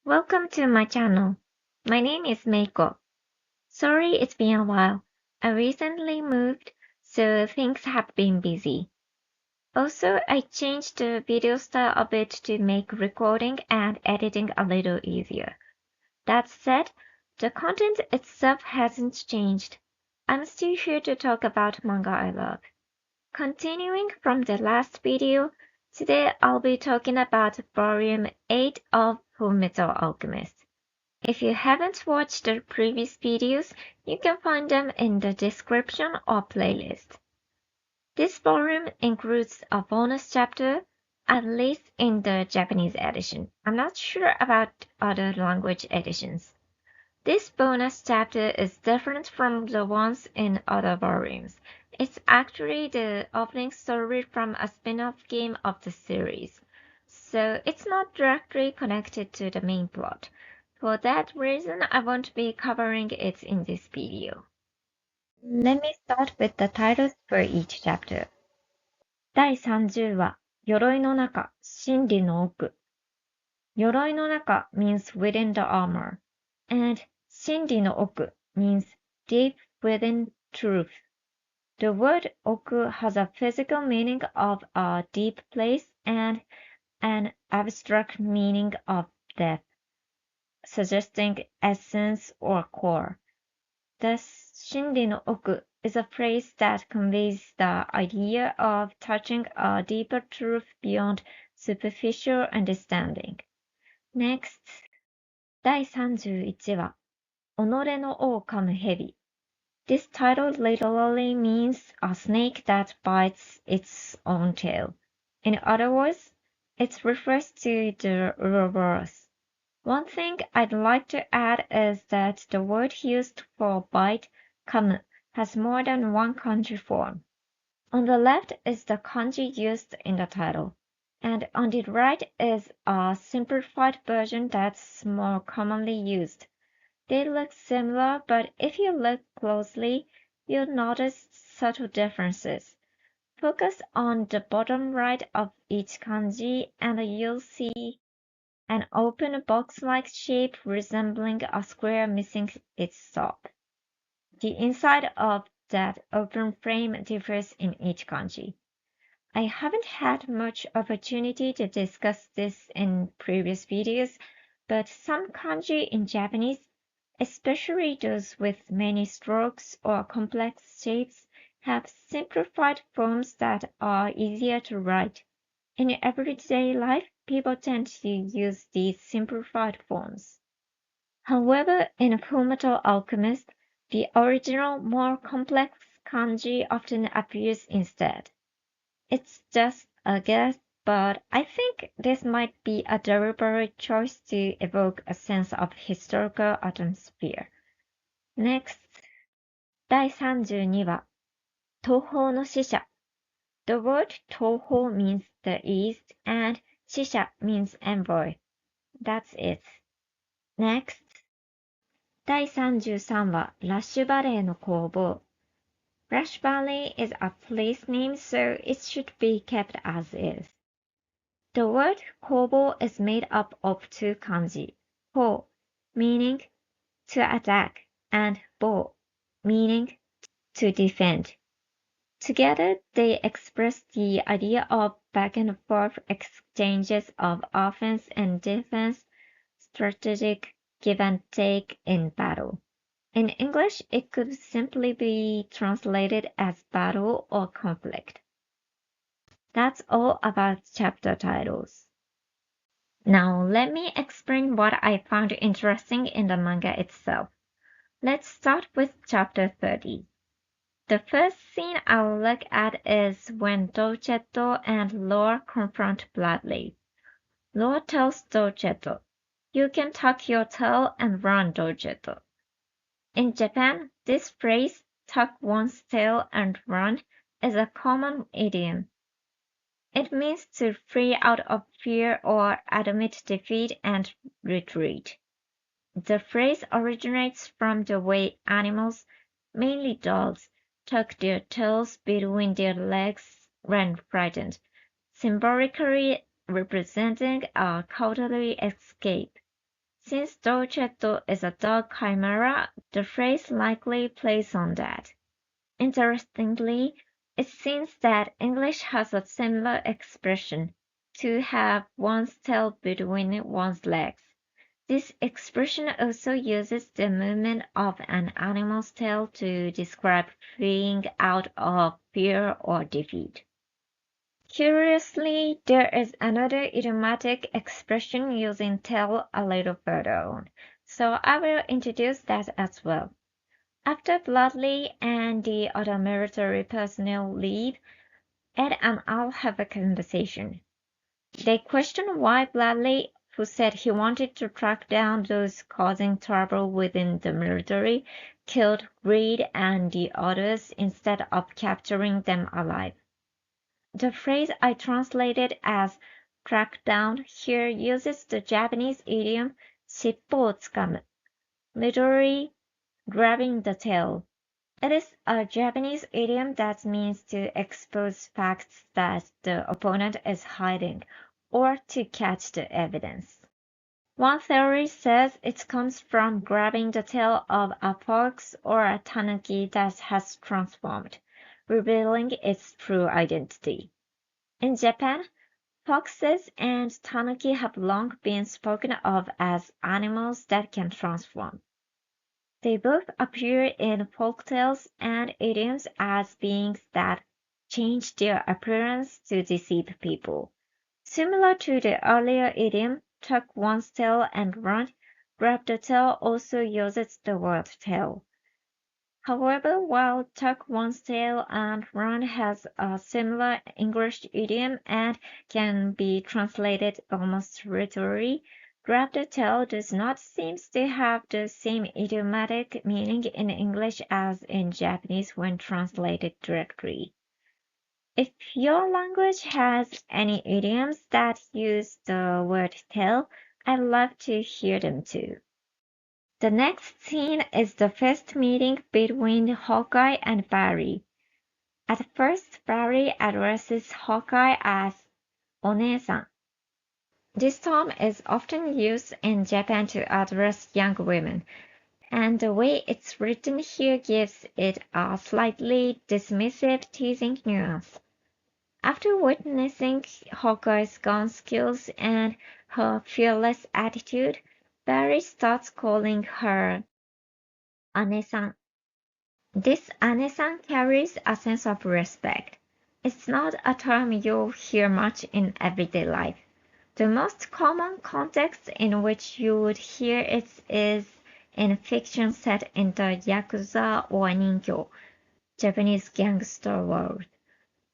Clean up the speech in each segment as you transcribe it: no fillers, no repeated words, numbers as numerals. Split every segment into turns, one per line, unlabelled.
Welcome to my channel. My name is Meiko. Sorry it's been a while. I recently moved, so things have been busy. Also, I changed the video style a bit to make recording and editing a little easier. That said, the content itself hasn't changed. I'm still here to talk about manga I love. Continuing from the last video, today I'll be talking about Volume 8 of FULLMETAL Alchemist. If you haven't watched the previous videos, you can find them in the description or playlist. This volume includes a bonus chapter, at least in the Japanese edition. I'm not sure about other language editions. This bonus chapter is different from the ones in other volumes. It's actually the opening story from a spin-off game of the series, so it's not directly connected to the main plot. For that reason, I won't be covering it in this video. Let me start with the titles for each chapter. 第30話、鎧の中、真理の奥。鎧の中 means within the armor, and 真理の奥 means deep within truth. The word oku has a physical meaning of a deep place and an abstract meaning of depth, suggesting essence or core. Thus, 真理の奥 is a phrase that conveys the idea of touching a deeper truth beyond superficial understanding. Next, 第31話、己の尾を噛む蛇。This title literally means a snake that bites its own tail. In other words, it refers to the Ouroboros. One thing I'd like to add is that the word used for bite, 噛む, has more than one kanji form. On the left is the kanji used in the title, and on the right is a simplified version that's more commonly used. They look similar, but if you look closely, you'll notice subtle differences. Focus on the bottom right of each kanji and you'll see an open box-like shape resembling a square missing its top. The inside of that open frame differs in each kanji. I haven't had much opportunity to discuss this in previous videos, but some kanji in Japanese, especially those with many strokes or complex shapes, have simplified forms that are easier to write. In everyday life, people tend to use these simplified forms. However, in FULLMETAL Alchemist, the original, more complex kanji often appears instead. It's just a guess, but I think this might be a deliberate choice to evoke a sense of historical atmosphere. Next, 第32話、東方の使者。The word 東方 means the east, and 使者 means envoy. That's it. Next, 第33話、ラッシュバレーの工房。Rush Valley is a place name, so it should be kept as is. The word kobo is made up of two kanji, ko, meaning to attack, and bo, meaning to defend. Together, they express the idea of back and forth exchanges of offense and defense, strategic give and take in battle. In English, it could simply be translated as battle or conflict. That's all about chapter titles. Now, let me explain what I found interesting in the manga itself. Let's start with chapter 30. The first scene I'll look at is when Dolcetto and Lore confront Bradley. Lore tells Dolcetto, "You can tuck your tail and run, Dolcetto." In Japan, this phrase, tuck one's tail and run, is a common idiom. It means to flee out of fear or admit defeat and retreat. The phrase originates from the way animals, mainly dogs, tuck their tails between their legs when frightened, symbolically representing a cowardly escape. Since dolcetto is a dog chimera, the phrase likely plays on that. Interestingly, it seems that English has a similar expression, to have one's tail between one's legs. This expression also uses the movement of an animal's tail to describe fleeing out of fear or defeat. Curiously, there is another idiomatic expression using tail a little further on, so I will introduce that as well. After Bradley and the other military personnel leave, Ed and Al have a conversation. They question why Bradley, who said he wanted to track down those causing trouble within the military, killed Reed and the others instead of capturing them alive. The phrase I translated as track down here uses the Japanese idiom 尻尾をつかむ, literally grabbing the tail. It is a Japanese idiom that means to expose facts that the opponent is hiding, or to catch the evidence. One theory says it comes from grabbing the tail of a fox or a tanuki that has transformed, revealing its true identity. In Japan, foxes and tanuki have long been spoken of as animals that can transform. They both appear in folktales and idioms as beings that change their appearance to deceive people. Similar to the earlier idiom, tuck one's tail and run, grab the tail also uses the word tail. However, while tuck one's tail and run has a similar English idiom and can be translated almost literally, grab the tail does not seem to have the same idiomatic meaning in English as in Japanese when translated directly. If your language has any idioms that use the word tail, I'd love to hear them too. The next scene is the first meeting between Hawkeye and Barry. At first, Barry addresses Hawkeye as お姉さん. This term is often used in Japan to address young women, and the way it's written here gives it a slightly dismissive, teasing nuance. After witnessing Hawkeye's gun skills and her fearless attitude, Barry starts calling her 姉さん. This 姉さん carries a sense of respect. It's not a term you'll hear much in everyday life. The most common context in which you would hear it is in fiction set in the Yakuza or Ninkyo, Japanese gangster world.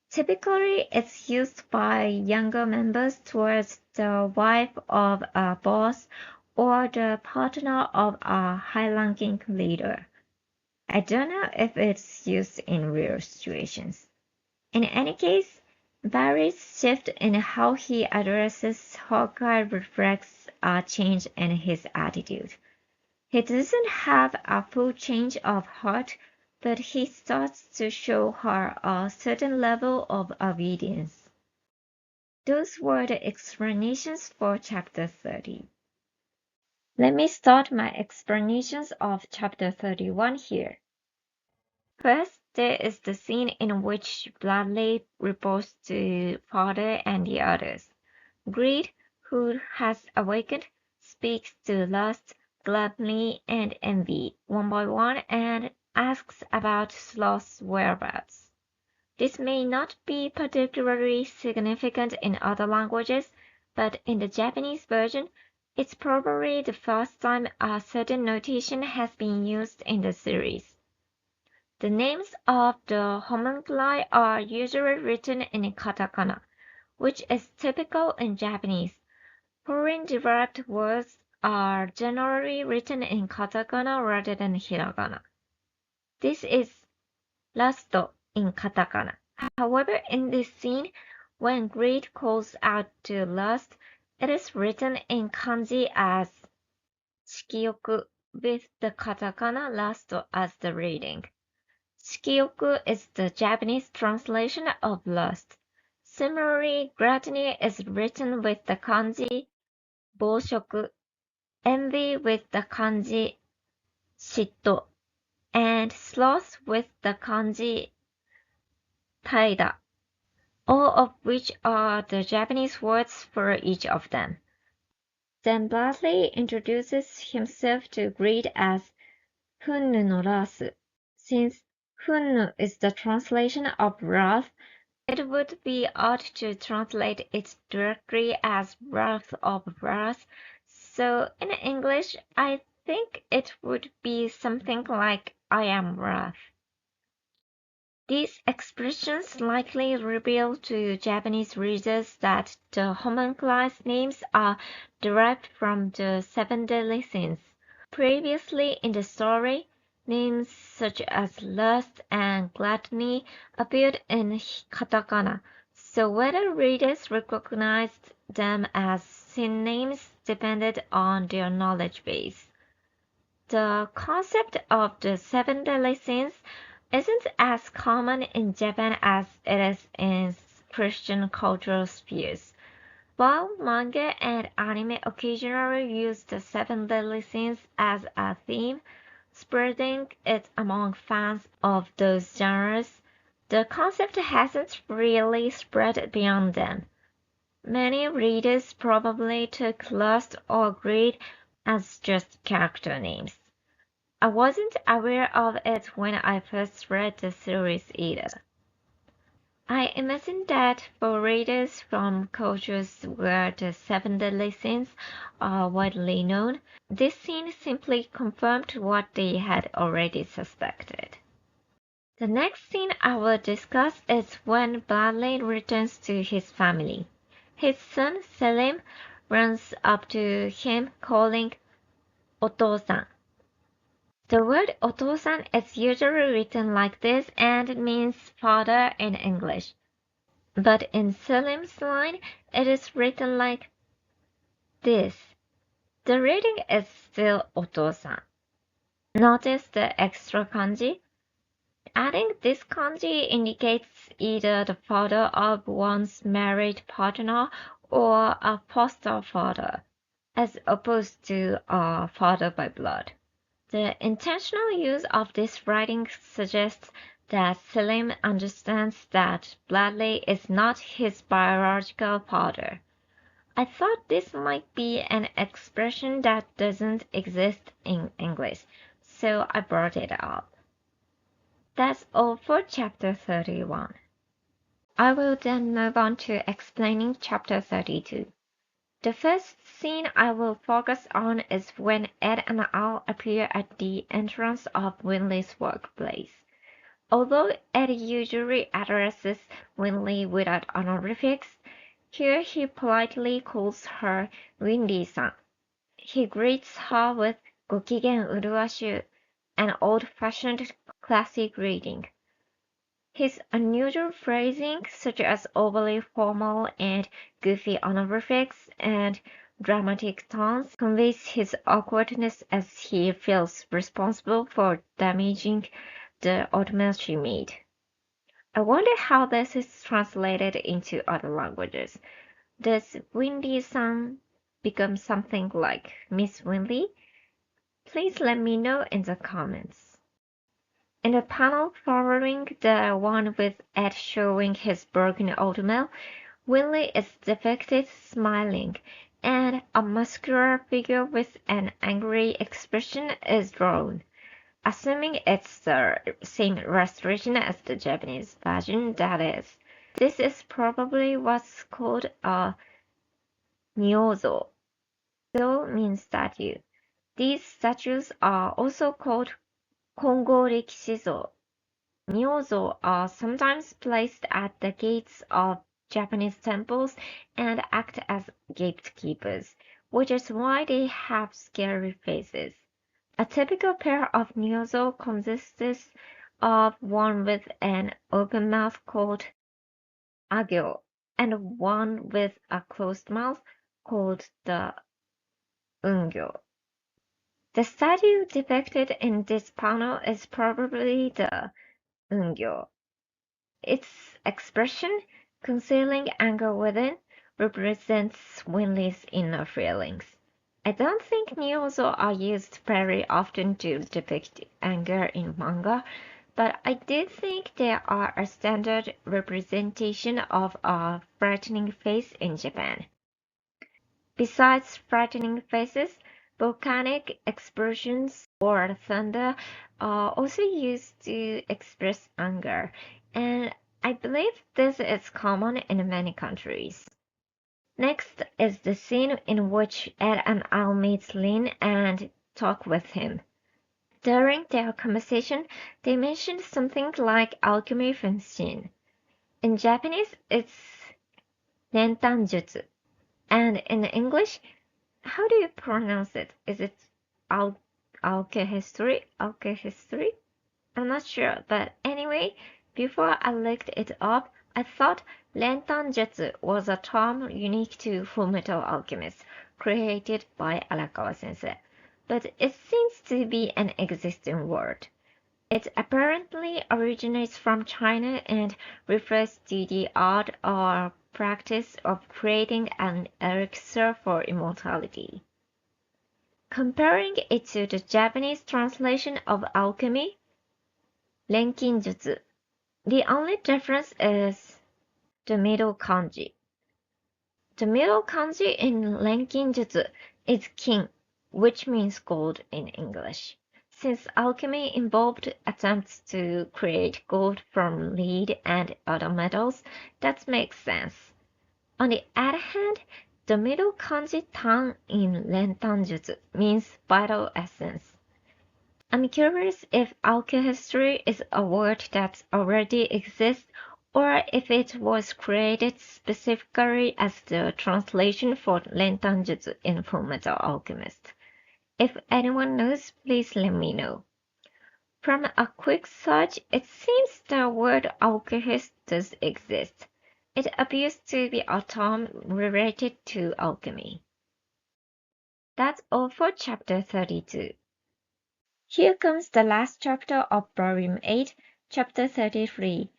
Typically, it's used by younger members towards the wife of a boss or the partner of a high-ranking leader. I don't know if it's used in real situations. In any case, Barry's shift in how he addresses Hawkeye reflects a change in his attitude. He doesn't have a full change of heart, but he starts to show her a certain level of obedience. Those were the explanations for chapter 30. Let me start my explanations of chapter 31 here. First, there is the scene in which Bradley reports to father and the others. Greed, who has awakened, speaks to lust, gluttony, and envy one by one and asks about Sloth's whereabouts. This may not be particularly significant in other languages, but in the Japanese version, it's probably the first time a certain notation has been used in the series. The names of the homunculi are usually written in katakana, which is typical in Japanese. Foreign-derived words are generally written in katakana rather than hiragana. This is lust in katakana. However, in this scene, when greed calls out to lust, it is written in kanji as shikyoku with the katakana lust as the reading. Shikyoku is the Japanese translation of lust. Similarly, gluttony is written with the kanji boshoku. envy with the kanji shitto, and sloth with the kanji taida, all of which are the Japanese words for each of them. Then Bradley introduces himself to Greed as Hunnu no Rasu. Since Hunnu is the translation of wrath, it would be odd to translate it directly as wrath of wrath, so in English I think it would be something like I am wrath. These expressions likely reveal to Japanese readers that the homunculus names are derived from the seven deadly sins. Previously in the story, names such as lust and gluttony appeared in katakana, so whether readers recognized them as sin names depended on their knowledge base. The concept of the seven deadly sins isn't as common in Japan as it is in Christian cultural spheres. While manga and anime occasionally use the seven deadly sins as a theme, spreading it among fans of those genres, the concept hasn't really spread beyond them. Many readers probably took lust or greed as just character names. I wasn't aware of it when I first read the series either. I imagine that for readers from cultures where the seven deadly sins are widely known, this scene simply confirmed what they had already suspected. The next scene I will discuss is when Bradley returns to his family. His son Selim runs up to him calling Otosan. The word otosan is usually written like this and means father in English. But in Selim's line, it is written like this. The reading is still otosan. Notice the extra kanji. Adding this kanji indicates either the father of one's married partner or a foster father, as opposed to a father by blood. The intentional use of this writing suggests that Selim understands that Bradley is not his biological father. I thought this might be an expression that doesn't exist in English, so I brought it up. That's all for chapter 31. I will then move on to explaining chapter 32. The first scene I will focus on is when Ed and Al appear at the entrance of Winley's workplace. Although Ed usually addresses Winley without honorifics, here he politely calls her Windy-san. He greets her with "Gokigen uruashu," an old-fashioned classy greeting. His unusual phrasing, such as overly formal and goofy honorifics and dramatic tones, conveys his awkwardness as he feels responsible for damaging the oatmeal she made. I wonder how this is translated into other languages. Does Windy-san become something like Miss Windy? Please let me know in the comments. In the panel following the one with Ed showing his broken oatmeal, Winley is depicted smiling, and a muscular figure with an angry expression is drawn. Assuming it's the same illustration as the Japanese version, that is. This is probably what's called a nyozo. Zo means statue. These statues are also called Kongo Rikishizo. Nyozo are sometimes placed at the gates of Japanese temples and act as gatekeepers, which is why they have scary faces. A typical pair of nyozo consists of one with an open mouth called agyo and one with a closed mouth called the ungyo. The statue depicted in this panel is probably the ungyo. Its expression, concealing anger within, represents Winley's inner feelings. I don't think nyuso are used very often to depict anger in manga, but I do think they are a standard representation of a frightening face in Japan. Besides frightening faces, volcanic explosions or thunder are also used to express anger, and I believe this is common in many countries. Next is the scene in which Ed and Al meet Lin and talk with him. During their conversation, they mentioned something like alchemy from Shin. In Japanese, it's Rentanjutsu, and in English, how do you pronounce it? Is it al alchemy? Alchemy? I'm not sure, but anyway, before I looked it up, I thought Lantern Jutsu was a term unique to Fullmetal Alchemist, created by Arakawa sensei, but it seems to be an existing word. It apparently originates from China and refers to the art or practice of creating an elixir for immortality. Comparing it to the Japanese translation of alchemy, Renkinjutsu, the only difference is the middle kanji. The middle kanji in Renkinjutsu is kin, which means gold in English. Since alchemy involved attempts to create gold from lead and other metals, that makes sense. On the other hand, the middle kanji tan in Rentanjutsu means vital essence. I'm curious if alchemy is a word that already exists or if it was created specifically as the translation for Rentanjutsu in Fullmetal Alchemist. If anyone knows, please let me know. From a quick search, it seems the word alchemist does exist. It appears to be a term related to alchemy. That's all for chapter 32. Here comes the last chapter of Volume 8, Chapter 33.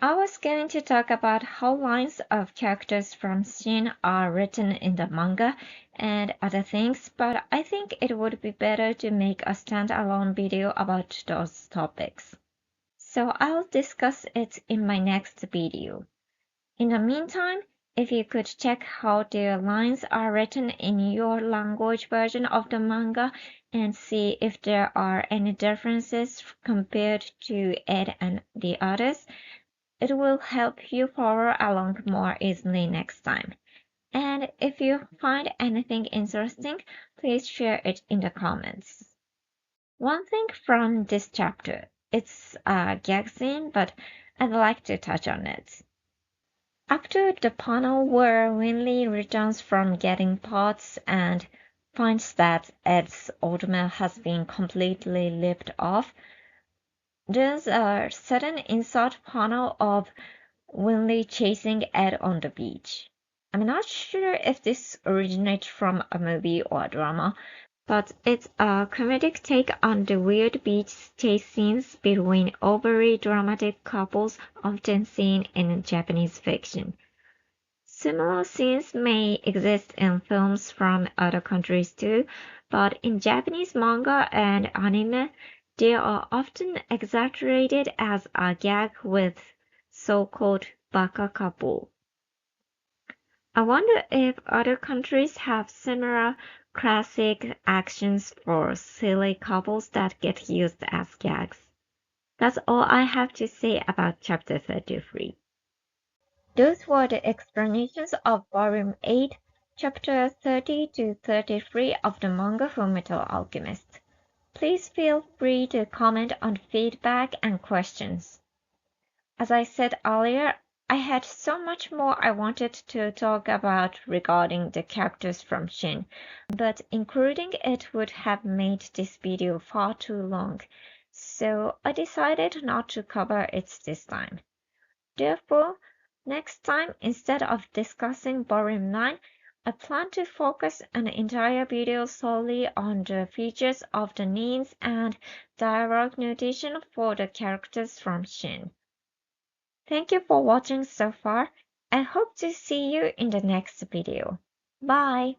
I was going to talk about how lines of characters from Shin are written in the manga and other things, but I think it would be better to make a standalone video about those topics. So I'll discuss it in my next video. In the meantime, if you could check how their lines are written in your language version of the manga and see if there are any differences compared to Ed and the others, it will help you follow along more easily next time. And if you find anything interesting, please share it in the comments. One thing from this chapter, it's a gag scene, but I'd like to touch on it. After the panel where Winley returns from getting pots and finds that Ed's ultimate has been completely ripped off, there's a sudden insert panel of Winley chasing Ed on the beach. I'm not sure if this originates from a movie or a drama, but it's a comedic take on the weird beach chase scenes between overly dramatic couples often seen in Japanese fiction. Similar scenes may exist in films from other countries too, but in Japanese manga and anime, they are often exaggerated as a gag with so-called baka couple. I wonder if other countries have similar classic actions for silly couples that get used as gags. That's all I have to say about chapter 33. Those were the explanations of Volume 8, Chapter 30 to 33 of the manga Fullmetal Alchemist. Please feel free to comment on feedback and questions. As I said earlier, I had so much more I wanted to talk about regarding the characters from Shin, but including it would have made this video far too long, so I decided not to cover it this time. Therefore, next time, instead of discussing Volume 9, I plan to focus an entire video solely on the features of the names and dialogue notation for the characters from Shin. Thank you for watching so far. I hope to see you in the next video. Bye!